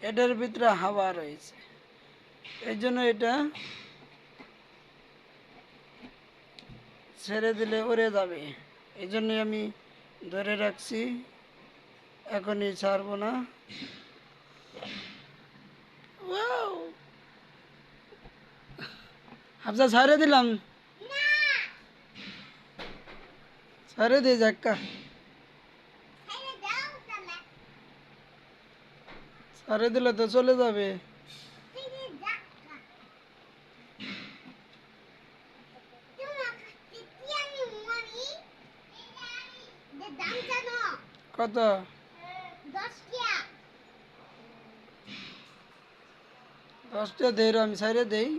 এটার ভিতরে হাওয়া রয়েছে, এই জন্য এটা ছেড়ে দিলে উড়ে যাবে। এই জন্যই আমি ধরে রাখছি, এখনই ছাড়বো না। ওয়াও! হাফসা ছাড়ে দিলাম, ছাড়ে দিয়ে যাক্কা, ছাড়ে দিলে তো চলে যাবে। কত? 10 টা দেই, আমি ছাড়ে দেই।